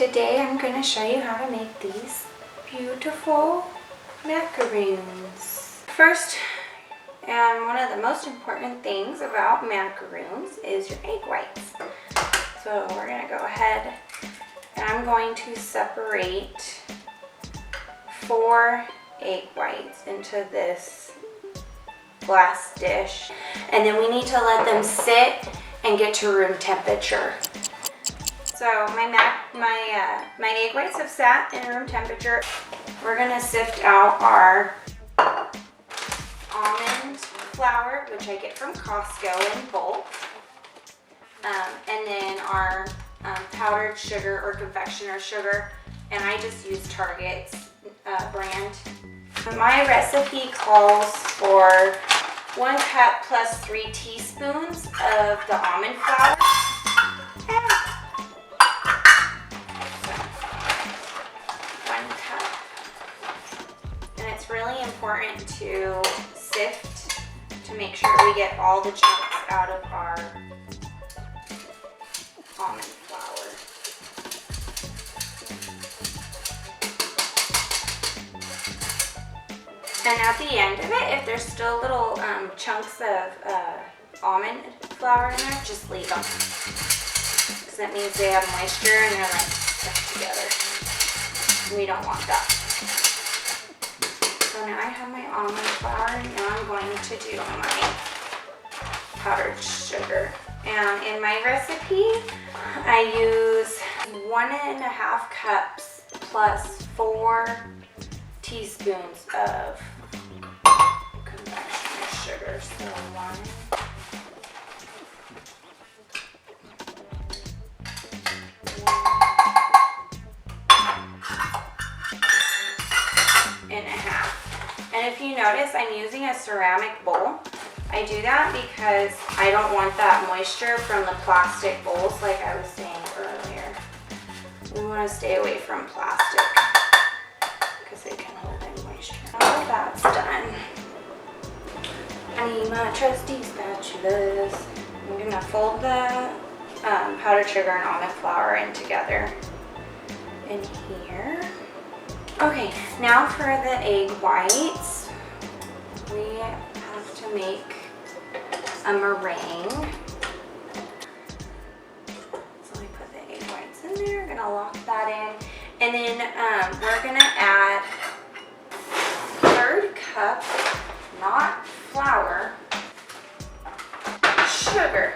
today I'm going to show you how to make these beautiful macaroons. First, and one of the most important things about macaroons is your egg whites. So we're going to go ahead and I'm going to separate 4 egg whites into this glass dish, and then we need to let them sit and get to room temperature. So my egg whites have sat in room temperature. We're gonna sift out our almond flour, which I get from Costco in bulk, and then our powdered sugar or confectioner sugar, and I just use Target's brand. My recipe calls for 1 cup plus 3 teaspoons of the almond flour. So, 1 cup. And it's really important to sift to make sure we get all the chunks out of our almond flour. And at the end of it, if there's still little chunks of almond flour in there, just leave them. Because that means they have moisture and they're like stuck together. We don't want that. So now I have my almond flour, and now I'm going to do my powdered sugar. And in my recipe, I use 1.5 cups plus 4 teaspoons of confectioner sugar. So 1, 1.5. And if you notice, I'm using a ceramic bowl. I do that because I don't want that moisture from the plastic bowls like I was saying earlier. We want to stay away from plastic because it can hold in moisture. Now that's done, I need my trusty spatulas. I'm going to fold the powdered sugar and almond flour in together in here. Okay, now for the egg whites, we have to make a meringue. So I put the egg whites in there, I'm gonna lock that in. And then we're gonna add 1/3 cup, not flour, sugar.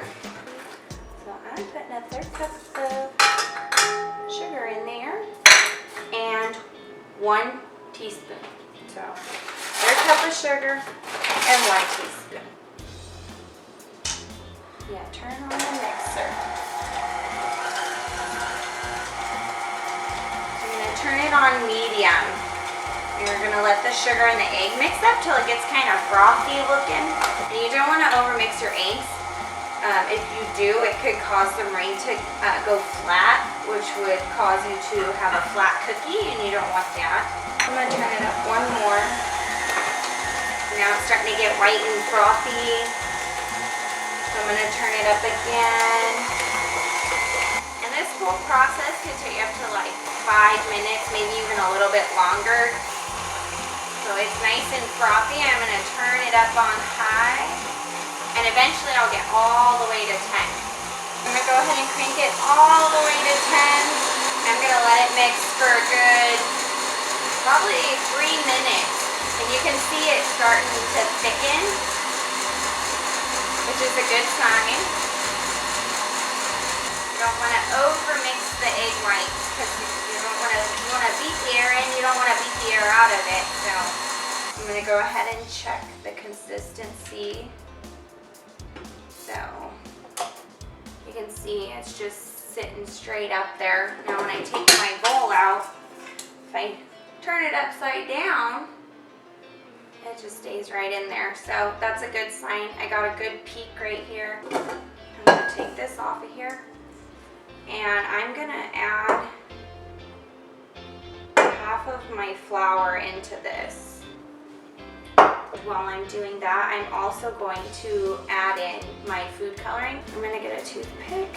So I'm putting a 1/3 cup of sugar in there and 1 teaspoon. So 1/3 cup of sugar and 1 teaspoon. Yeah, turn on the mixer. I'm going to turn it on medium. You're going to let the sugar and the egg mix up till it gets kind of frothy looking. And you don't want to overmix your eggs. If you do, it could cause the meringue to go flat, which would cause you to have a flat cookie, and you don't want that. I'm going to turn it up one more. Now it's starting to get white and frothy. So I'm going to turn it up again. And this whole process could take up to like 5 minutes, maybe even a little bit longer. So it's nice and frothy. I'm going to turn it up on high. And eventually I'll get all the way to 10. I'm going to go ahead and crank it all the way to 10. I'm going to let it mix for a good, probably 3 minutes. And you can see it starting to thicken, which is a good sign. You don't want to over-mix the egg whites because you want to beat the air in, you don't want to beat the air out of it. So I'm going to go ahead and check the consistency. So you can see it's just sitting straight up there. Now when I take my bowl out, if I turn it upside down, it just stays right in there. So that's a good sign. I got a good peak right here. I'm going to take this off of here. And I'm going to add half of my flour into this. While I'm doing that, I'm also going to add in my food coloring. I'm going to get a toothpick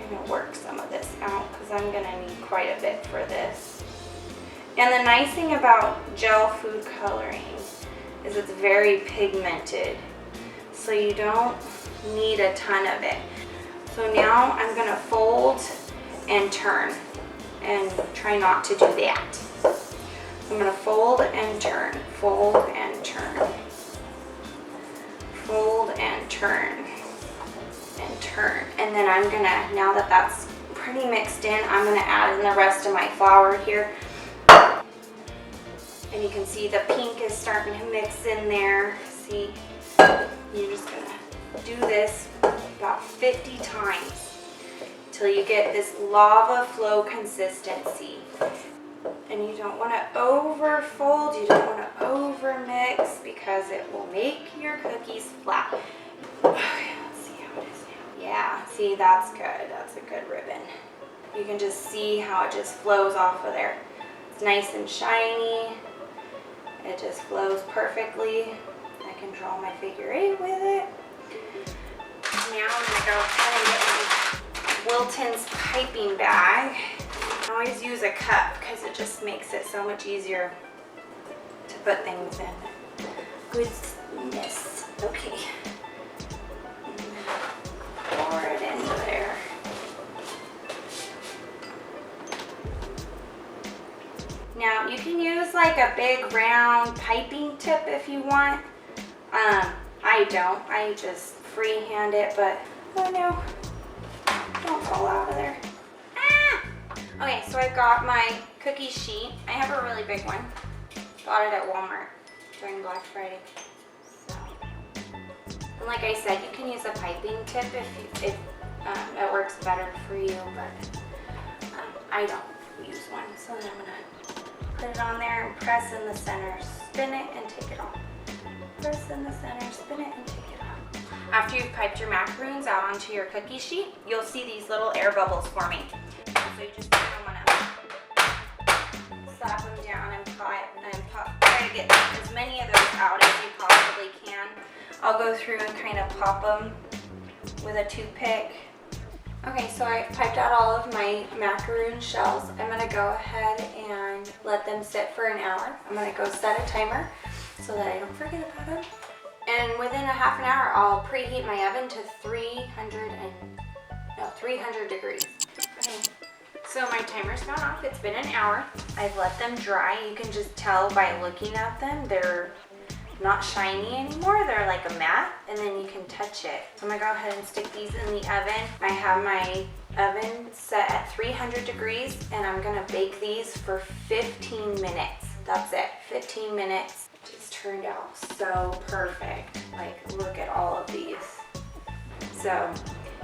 gonna work some of this out because I'm gonna need quite a bit for this. And the nice thing about gel food coloring is it's very pigmented, so you don't need a ton of it. So now I'm gonna fold and turn and try not to do that. I'm gonna fold and turn, fold and turn, fold and turn, and turn. And then I'm gonna, now that that's pretty mixed in, I'm gonna add in the rest of my flour here. And you can see the pink is starting to mix in there. See, you're just gonna do this about 50 times till you get this lava flow consistency. And you don't want to over fold, you don't want to over mix because it will make your cookies flat. Okay, let's see how it is now. Yeah, see, that's good. That's a good ribbon. You can just see how it just flows off of there. It's nice and shiny. It just flows perfectly. I can draw my figure 8 with it. Now I'm going to go ahead and get my Wilton's piping bag. I always use a cup because it just makes it so much easier to put things in. Goodness. Okay. Pour it into there. Now you can use like a big round piping tip if you want. I don't. I just freehand it, but oh no, don't fall out of there. Ah! Okay, so I've got my cookie sheet. I have a really big one. Got it at Walmart during Black Friday. So, and like I said, you can use a piping tip if it works better for you, but I don't use one. So then I'm gonna put it on there and press in the center, spin it and take it off. Press in the center, spin it and take it off. After you've piped your macaroons out onto your cookie sheet, you'll see these little air bubbles forming. So you just kind of want to slap them down and try to get as many of those out as you possibly can. I'll go through and kind of pop them with a toothpick. Okay, so I've piped out all of my macaroon shells. I'm gonna go ahead and let them sit for an hour. I'm gonna go set a timer so that I don't forget about them. And within a half an hour, I'll preheat my oven to 300 degrees. Okay. So my timer's gone off. It's been an hour. I've let them dry. You can just tell by looking at them. They're not shiny anymore. They're like a matte, and then you can touch it. So I'm gonna go ahead and stick these in the oven. I have my oven set at 300 degrees, and I'm gonna bake these for 15 minutes. That's it, 15 minutes. Just turned out so perfect. Like, look at all of these. So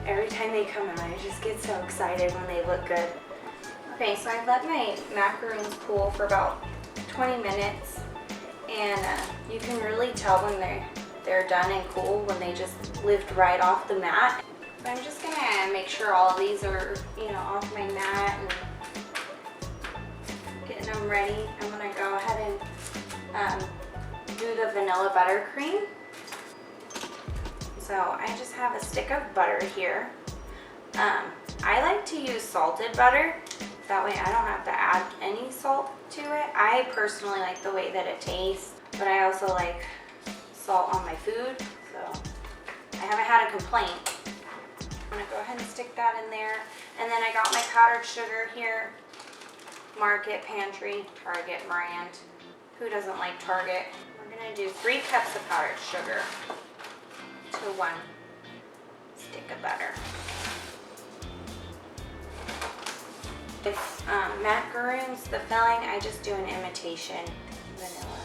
every time they come out, I just get so excited when they look good. Okay, so I've let my macaroons cool for about 20 minutes. And you can really tell when they're done and cool when they just lift right off the mat. So I'm just gonna make sure all of these are, off my mat and getting them ready. I'm gonna go ahead and do the vanilla buttercream. So I just have a stick of butter here. I like to use salted butter. That way I don't have to add any salt to it. I personally like the way that it tastes, but I also like salt on my food, so I haven't had a complaint. I'm gonna go ahead and stick that in there. And then I got my powdered sugar here. Market, Pantry, Target brand. Who doesn't like Target? We're gonna do 3 cups of powdered sugar to 1 stick of butter. With macaroons, the filling, I just do an imitation vanilla.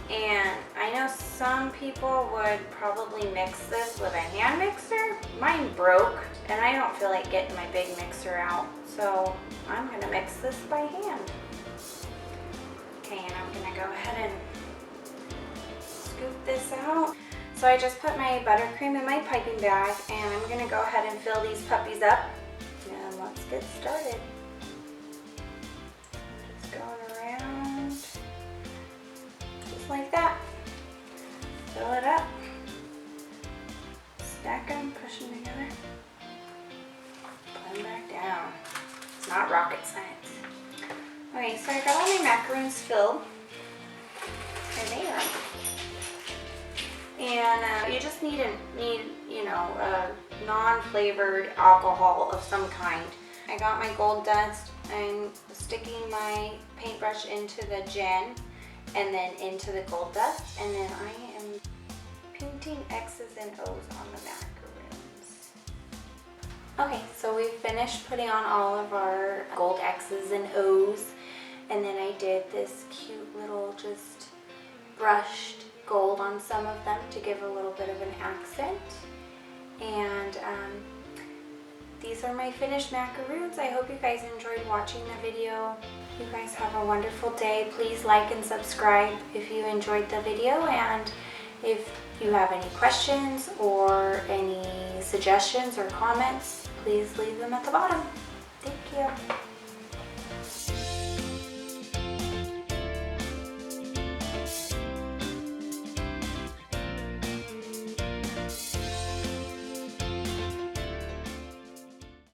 And I know some people would probably mix this with a hand mixer. Mine broke, and I don't feel like getting my big mixer out, so I'm gonna mix this by hand. Okay, and I'm gonna go ahead and scoop this out. So I just put my buttercream in my piping bag, and I'm gonna go ahead and fill these puppies up. And let's get started. Just going around, just like that. Fill it up. stack them, push them together, put them back down. It's not rocket science. Okay, so I got all my macaroons filled. There they are. And you just need you know, a non-flavored alcohol of some kind. I got my gold dust. I'm sticking my paintbrush into the gin and then into the gold dust, and then I am painting X's and O's on the macaroons. Okay, so we finished putting on all of our gold X's and O's, and then I did this cute little just brushed gold on some of them to give a little bit of an accent. And these are my finished macaroons. I hope you guys enjoyed watching the video. You guys have a wonderful day. Please like and subscribe if you enjoyed the video, and if you have any questions or any suggestions or comments, please leave them at the bottom. Thank you.